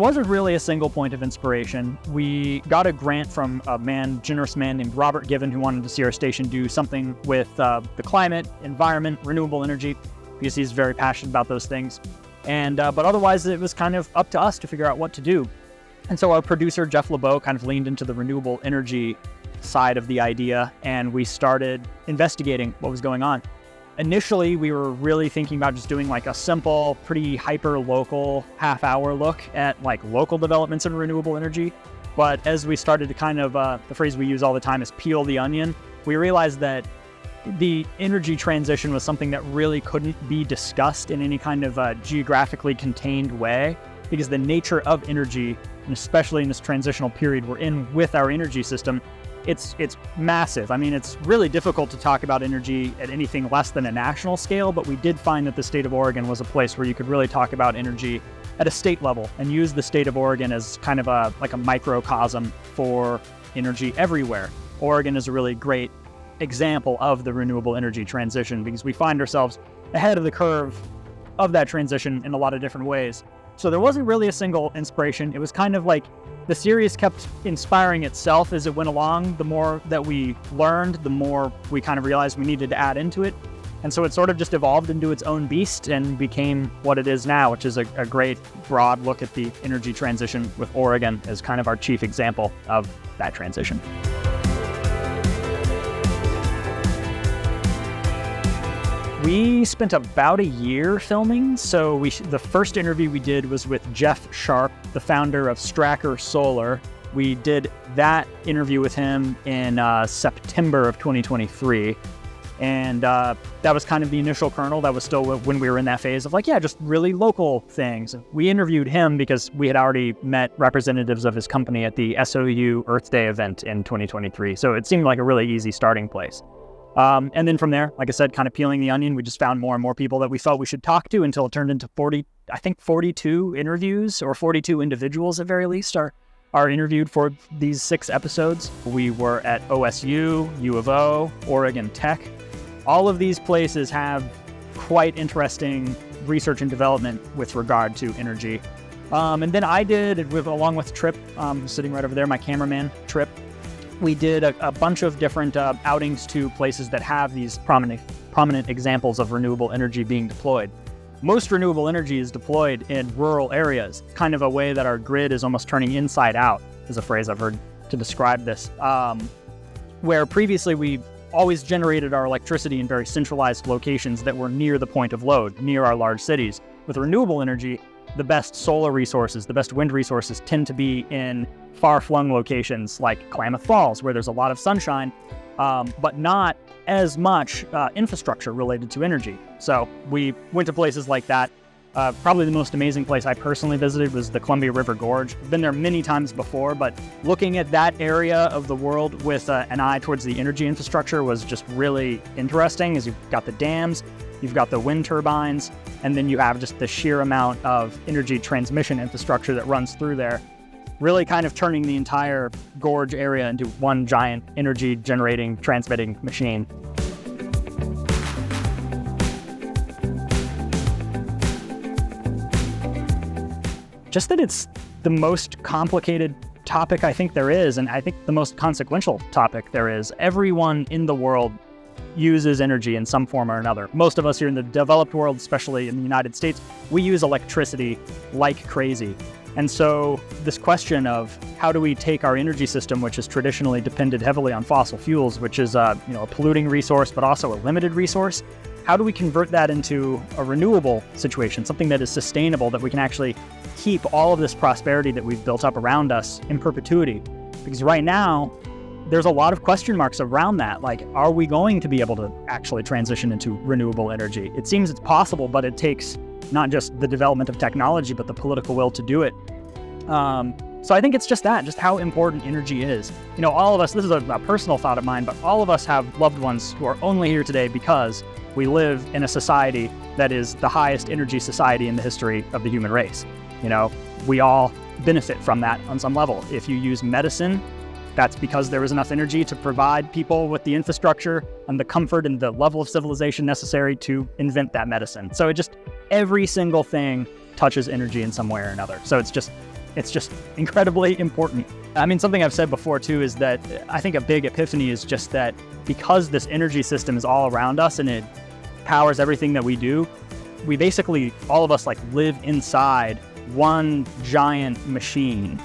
wasn't really a single point of inspiration. We got a grant from a generous man named Robert Given, who wanted to see our station do something with the climate, environment, renewable energy, because he's very passionate about those things. And but otherwise, it was kind of up to us to figure out what to do. And so our producer, Jeff LeBeau, kind of leaned into the renewable energy side of the idea, and we started investigating what was going on. Initially, we were really thinking about just doing like a simple, pretty hyper-local half-hour look at like local developments in renewable energy. But as we started to kind of, the phrase we use all the time is peel the onion, we realized that the energy transition was something that really couldn't be discussed in any kind of geographically contained way, because the nature of energy, and especially in this transitional period we're in with our energy system, it's massive. I mean, it's really difficult to talk about energy at anything less than a national scale, but we did find that the state of Oregon was a place where you could really talk about energy at a state level and use the state of Oregon as kind of like a microcosm for energy everywhere. Oregon is a really great example of the renewable energy transition because we find ourselves ahead of the curve of that transition in a lot of different ways. So there wasn't really a single inspiration. It was kind of like the series kept inspiring itself as it went along. The more that we learned, the more we kind of realized we needed to add into it. And so it sort of just evolved into its own beast and became what it is now, which is a great broad look at the energy transition, with Oregon as kind of our chief example of that transition. We spent about a year filming. So the first interview we did was with Jeff Sharp, the founder of Stracker Solar. We did that interview with him in September of 2023. And that was kind of the initial kernel. That was still when we were in that phase of like, yeah, just really local things. We interviewed him because we had already met representatives of his company at the SOU Earth Day event in 2023. So it seemed like a really easy starting place. And then from there, like I said, kind of peeling the onion, we just found more and more people that we felt we should talk to until it turned into 42 interviews, or 42 individuals at very least are interviewed for these 6 episodes. We were at OSU, U of O, Oregon Tech. All of these places have quite interesting research and development with regard to energy. And then I did, along with Trip, sitting right over there, my cameraman, Trip, we did a bunch of different outings to places that have these prominent examples of renewable energy being deployed. Most renewable energy is deployed in rural areas, kind of a way that our grid is almost turning inside out, is a phrase I've heard to describe this, where previously we always generated our electricity in very centralized locations that were near the point of load, near our large cities. With renewable energy, the best solar resources, the best wind resources tend to be in far-flung locations like Klamath Falls, where there's a lot of sunshine, but not as much infrastructure related to energy. So we went to places like that. Probably the most amazing place I personally visited was the Columbia River Gorge. I've been there many times before, but looking at that area of the world with an eye towards the energy infrastructure was just really interesting, as you've got the dams, you've got the wind turbines, and then you have just the sheer amount of energy transmission infrastructure that runs through there, really kind of turning the entire gorge area into one giant energy generating, transmitting machine. Just that it's the most complicated topic I think there is, and I think the most consequential topic there is. Everyone in the world uses energy in some form or another. Most of us here in the developed world, especially in the United States, we use electricity like crazy. And so this question of how do we take our energy system, which has traditionally depended heavily on fossil fuels, which is a polluting resource, but also a limited resource, how do we convert that into a renewable situation, something that is sustainable, that we can actually keep all of this prosperity that we've built up around us in perpetuity? Because right now, there's a lot of question marks around that. Like, are we going to be able to actually transition into renewable energy? It seems it's possible, but it takes not just the development of technology, but the political will to do it. So I think it's just how important energy is. All of us, this is a personal thought of mine, but all of us have loved ones who are only here today because we live in a society that is the highest energy society in the history of the human race. We all benefit from that on some level. If you use medicine, that's because there was enough energy to provide people with the infrastructure and the comfort and the level of civilization necessary to invent that medicine. So every single thing touches energy in some way or another. So it's just It's just incredibly important. I mean, something I've said before too is that I think a big epiphany is just that because this energy system is all around us and it powers everything that we do, we basically, all of us like live inside one giant machine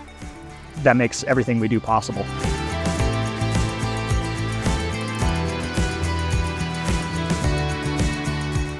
that makes everything we do possible.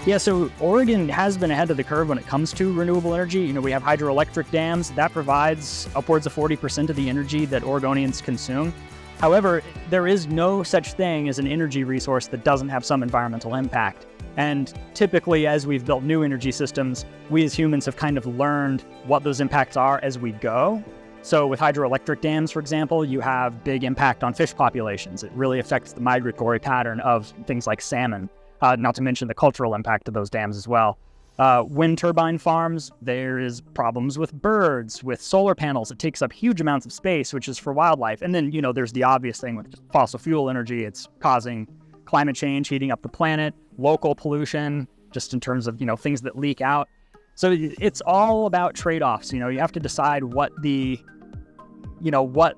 Yeah, so Oregon has been ahead of the curve when it comes to renewable energy. You know, we have hydroelectric dams that provides upwards of 40% of the energy that Oregonians consume. However, there is no such thing as an energy resource that doesn't have some environmental impact. And typically, as we've built new energy systems, we as humans have kind of learned what those impacts are as we go. So with hydroelectric dams, for example, you have big impact on fish populations. It really affects the migratory pattern of things like salmon. Not to mention the cultural impact of those dams as well. Wind turbine farms, there is problems with birds, with solar panels. It takes up huge amounts of space, which is for wildlife. And then, you know, there's the obvious thing with fossil fuel energy. It's causing climate change, heating up the planet, local pollution, just in terms of, you know, things that leak out. So it's all about trade-offs. You know, you have to decide what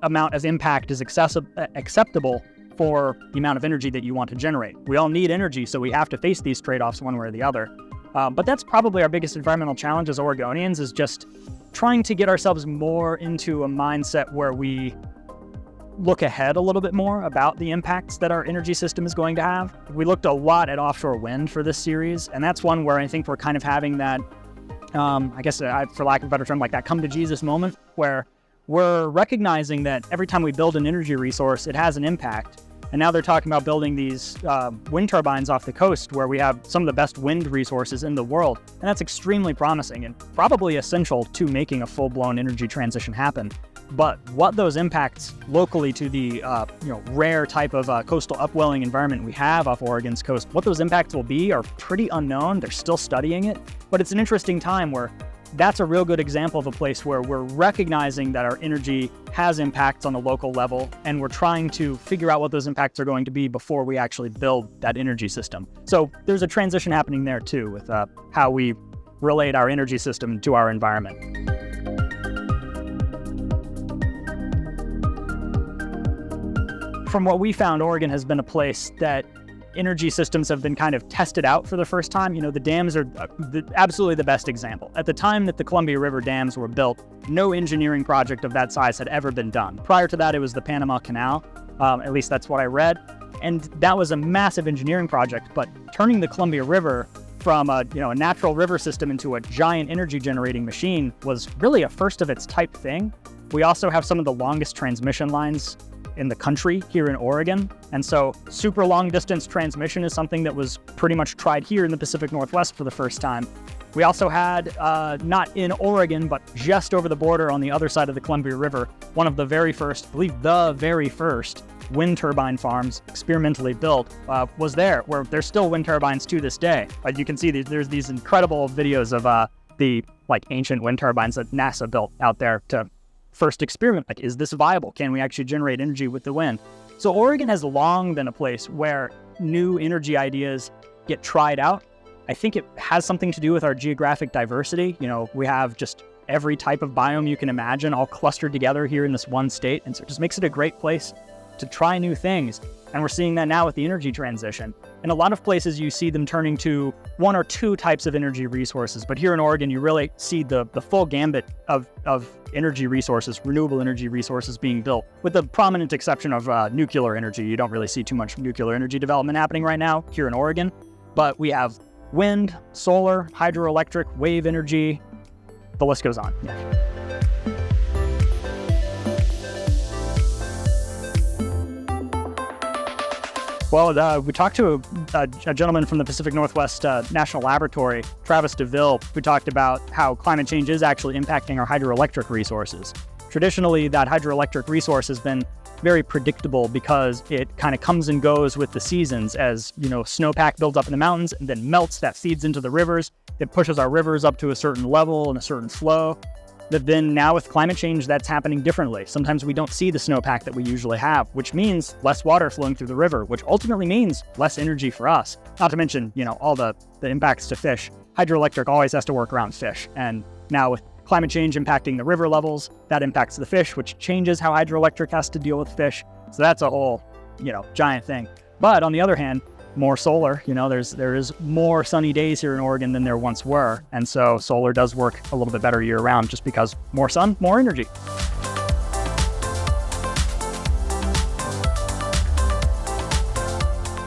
amount of impact is acceptable for the amount of energy that you want to generate. We all need energy, so we have to face these trade-offs one way or the other. But that's probably our biggest environmental challenge as Oregonians, is just trying to get ourselves more into a mindset where we look ahead a little bit more about the impacts that our energy system is going to have. We looked a lot at offshore wind for this series, and that's one where I think we're kind of having that, for lack of a better term, like that come to Jesus moment, where we're recognizing that every time we build an energy resource, it has an impact. And now they're talking about building these wind turbines off the coast where we have some of the best wind resources in the world. And that's extremely promising and probably essential to making a full-blown energy transition happen. But what those impacts locally to the rare type of coastal upwelling environment we have off Oregon's coast, what those impacts will be are pretty unknown. They're still studying it. But it's an interesting time where that's a real good example of a place where we're recognizing that our energy has impacts on the local level, and we're trying to figure out what those impacts are going to be before we actually build that energy system. So there's a transition happening there too with how we relate our energy system to our environment. From what we found, Oregon has been a place that energy systems have been kind of tested out for the first time. You know, the dams are absolutely the best example. At the time that the Columbia River dams were built, no engineering project of that size had ever been done. Prior to that, it was the Panama Canal. At least that's what I read. And that was a massive engineering project, but turning the Columbia River from a natural river system into a giant energy generating machine was really a first of its type thing. We also have some of the longest transmission lines in the country here in Oregon. And so super long distance transmission is something that was pretty much tried here in the Pacific Northwest for the first time. We also had, not in Oregon, but just over the border on the other side of the Columbia River, one of the very first, I believe the very first wind turbine farms experimentally built was there, where there's still wind turbines to this day. But you can see there's these incredible videos of the ancient wind turbines that NASA built out there to first experiment, like, is this viable? Can we actually generate energy with the wind? So Oregon has long been a place where new energy ideas get tried out. I think it has something to do with our geographic diversity. You know, we have just every type of biome you can imagine all clustered together here in this one state. And so it just makes it a great place to try new things. And we're seeing that now with the energy transition. In a lot of places, you see them turning to one or two types of energy resources. But here in Oregon, you really see the full gambit of energy resources, renewable energy resources being built, with the prominent exception of nuclear energy. You don't really see too much nuclear energy development happening right now here in Oregon. But we have wind, solar, hydroelectric, wave energy. The list goes on. Yeah. Well, we talked to a gentleman from the Pacific Northwest National Laboratory, Travis DeVille, who talked about how climate change is actually impacting our hydroelectric resources. Traditionally, that hydroelectric resource has been very predictable because it kind of comes and goes with the seasons. As snowpack builds up in the mountains and then melts, that feeds into the rivers. It pushes our rivers up to a certain level and a certain flow. But then now with climate change, that's happening differently. Sometimes we don't see the snowpack that we usually have, which means less water flowing through the river, which ultimately means less energy for us. Not to mention, all the impacts to fish. Hydroelectric always has to work around fish. And now with climate change impacting the river levels, that impacts the fish, which changes how hydroelectric has to deal with fish. So that's a whole, giant thing. But on the other hand, more solar, there is more sunny days here in Oregon than there once were. And so solar does work a little bit better year round just because more sun, more energy.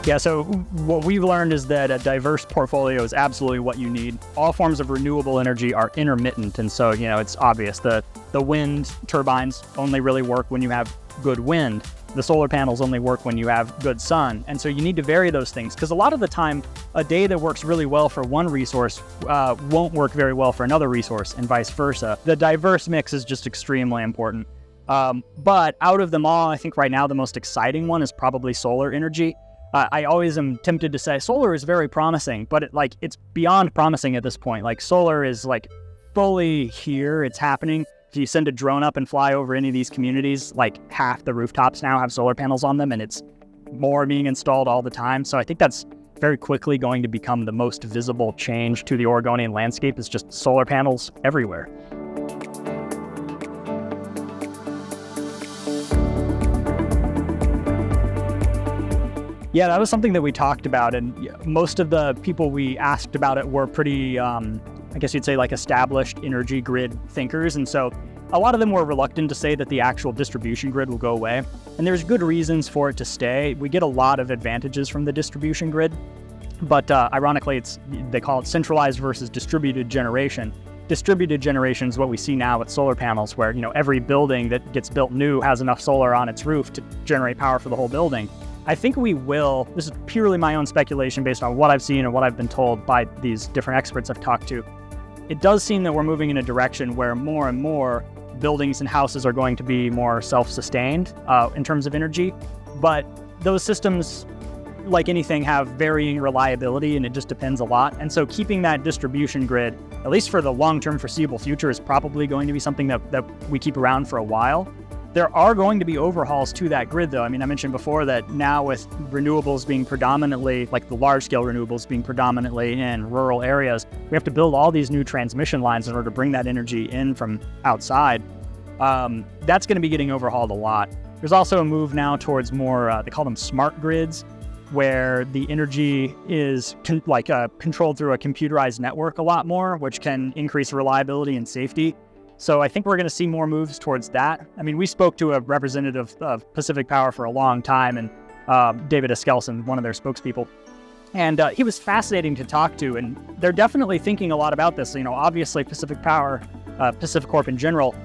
Yeah, so what we've learned is that a diverse portfolio is absolutely what you need. All forms of renewable energy are intermittent, and so, it's obvious. The wind turbines only really work when you have good wind. The solar panels only work when you have good sun. And so you need to vary those things, because a lot of the time, a day that works really well for one resource won't work very well for another resource, and vice versa. The diverse mix is just extremely important. But out of them all, I think right now the most exciting one is probably solar energy. I always am tempted to say solar is very promising, but it's beyond promising at this point. Solar is fully here, it's happening. If you send a drone up and fly over any of these communities, half the rooftops now have solar panels on them, and it's more being installed all the time. So I think that's very quickly going to become the most visible change to the Oregonian landscape, is just solar panels everywhere. Yeah, that was something that we talked about, and most of the people we asked about it were pretty, I guess you'd say established energy grid thinkers. And so a lot of them were reluctant to say that the actual distribution grid will go away. And there's good reasons for it to stay. We get a lot of advantages from the distribution grid, but ironically, they call it centralized versus distributed generation. Distributed generation is what we see now with solar panels, where every building that gets built new has enough solar on its roof to generate power for the whole building. I think we will, this is purely my own speculation based on what I've seen and what I've been told by these different experts I've talked to. It does seem that we're moving in a direction where more and more buildings and houses are going to be more self-sustained in terms of energy. But those systems, like anything, have varying reliability, and it just depends a lot. And so keeping that distribution grid, at least for the long-term foreseeable future, is probably going to be something that we keep around for a while. There are going to be overhauls to that grid, though. I mean, I mentioned before that now with renewables being predominantly, the large-scale renewables being predominantly in rural areas, we have to build all these new transmission lines in order to bring that energy in from outside. That's going to be getting overhauled a lot. There's also a move now towards more, they call them smart grids, where the energy is controlled through a computerized network a lot more, which can increase reliability and safety. So I think we're going to see more moves towards that. I mean, we spoke to a representative of Pacific Power for a long time, and David Eskelsen, one of their spokespeople. And he was fascinating to talk to, and they're definitely thinking a lot about this. Obviously Pacific Power, Pacific Corp in general,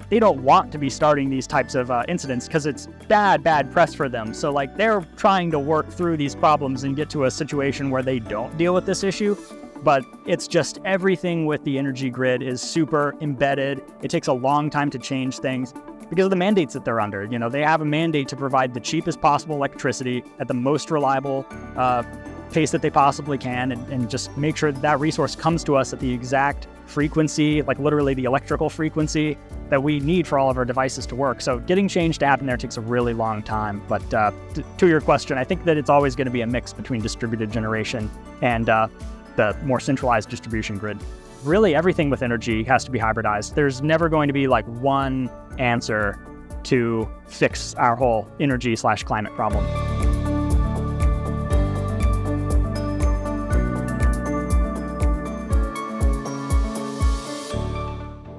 they don't want to be starting these types of incidents because it's bad press for them. So they're trying to work through these problems and get to a situation where they don't deal with this issue. But it's just everything with the energy grid is super embedded. It takes a long time to change things because of the mandates that they're under. They have a mandate to provide the cheapest possible electricity at the most reliable pace that they possibly can, and just make sure that resource comes to us at the exact frequency, literally the electrical frequency that we need for all of our devices to work. So getting change to happen there takes a really long time. But to your question, I think that it's always going to be a mix between distributed generation and the more centralized distribution grid. Really, everything with energy has to be hybridized. There's never going to be one answer to fix our whole energy/climate problem.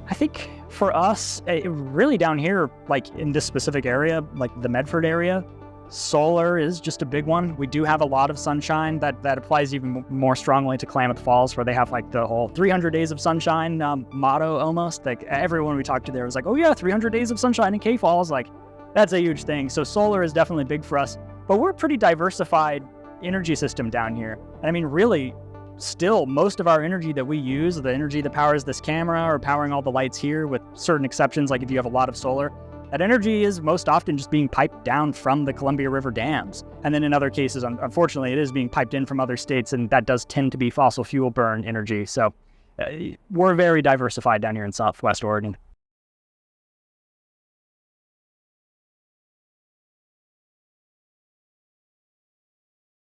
I think for us, really down here, in this specific area, the Medford area, solar is just a big one. We do have a lot of sunshine. That applies even more strongly to Klamath Falls, where they have the whole 300 days of sunshine motto almost. Everyone we talked to there was oh yeah, 300 days of sunshine in K Falls. That's a huge thing. So solar is definitely big for us, but we're a pretty diversified energy system down here. And I mean, really, still most of our energy that we use, the energy that powers this camera or powering all the lights here, with certain exceptions, if you have a lot of solar, that energy is most often just being piped down from the Columbia River dams. And then in other cases, unfortunately, it is being piped in from other states, and that does tend to be fossil fuel burn energy. So we're very diversified down here in Southwest Oregon.